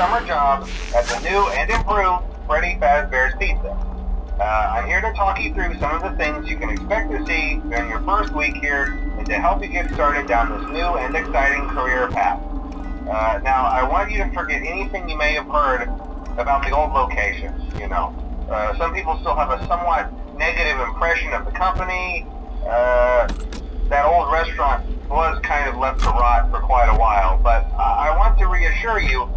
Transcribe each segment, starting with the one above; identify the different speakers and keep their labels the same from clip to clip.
Speaker 1: summer job at the new and improved Freddy Fazbear's Pizza. I'm here to talk you through some of the things you can expect to see during your first week here and to help you get started down this new and exciting career path. Now, I want you to forget anything you may have heard about the old location, you know. Some people still have a somewhat negative impression of the company. That old restaurant was kind of left to rot for quite a while, but I want to reassure you,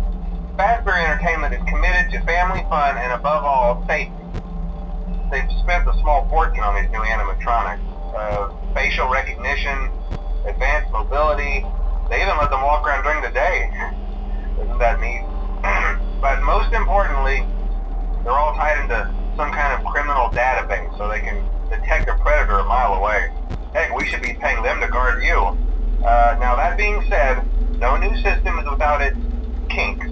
Speaker 1: Fazbear Entertainment is committed to family fun and above all, safety. They've spent a small fortune on these new animatronics. Facial recognition, advanced mobility, they even let them walk around during the day. Isn't that neat? But most importantly, they're all tied into some kind of criminal database so they can detect a predator a mile away. Heck, we should be paying them to guard you. Now that being said, no new system is without its kinks.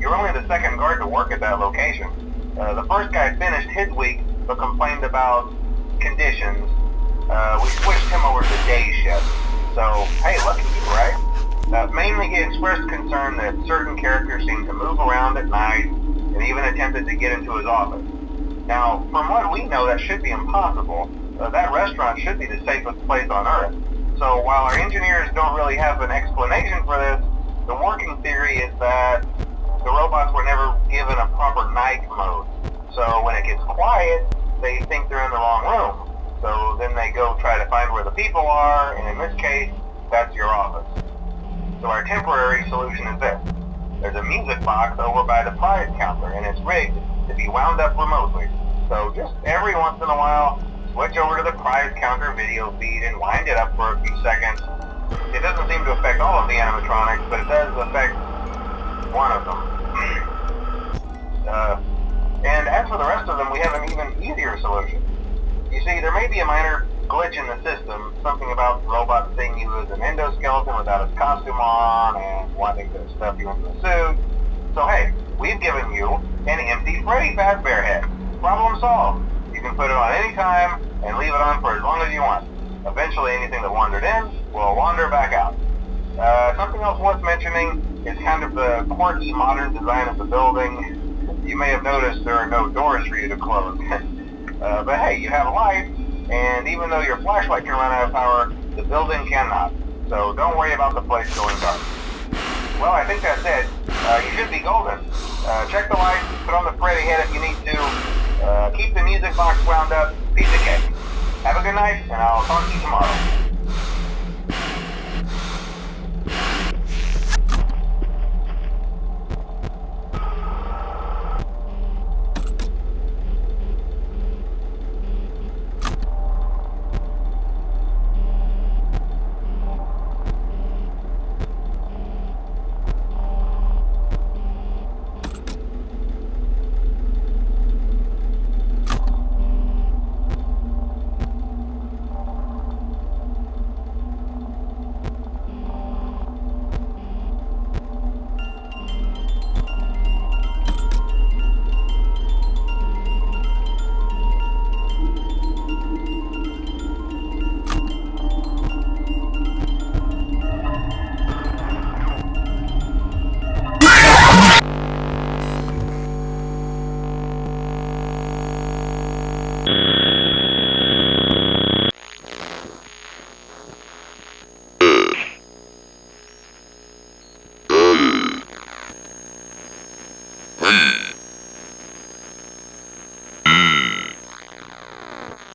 Speaker 1: You're only the second guard to work at that location. The first guy finished his week but complained about conditions. We switched him over to day shift. So, hey, lucky you, right? Mainly he expressed concern that certain characters seemed to move around at night and even attempted to get into his office. Now, from what we know, that should be impossible. That restaurant should be the safest place on Earth. So while our engineers don't really have an explanation for this, the working theory is that the robots were never given a proper night mode. So when it gets quiet, they think they're in the wrong room. So then they go try to find where the people are, and in this case, that's your office. So our temporary solution is this. There's a music box over by the prize counter, and it's rigged to be wound up remotely. So just every once in a while, switch over to the prize counter video feed and wind it up for a few seconds. It doesn't seem to affect all of the animatronics, but it does affect one of them. And as for the rest of them, we have an even easier solution. You see, there may be a minor glitch in the system, something about the robot seeing you as an endoskeleton without his costume on and wanting to stuff you into a suit. So hey, we've given you an empty Freddy Fazbear head. Problem solved. You can put it on any time and leave it on for as long as you want. Eventually anything that wandered in will wander back out. Something else worth mentioning is kind of the quirky modern design of the building. You may have noticed there are no doors for you to close. But hey, you have a light, and even though your flashlight can run out of power, the building cannot. So don't worry about the place going dark. Well, I think that's it. You should be golden. Check the lights, put on the Freddy head if you need to. Keep the music box wound up. Piece of cake. Have a good night, and I'll talk to you tomorrow.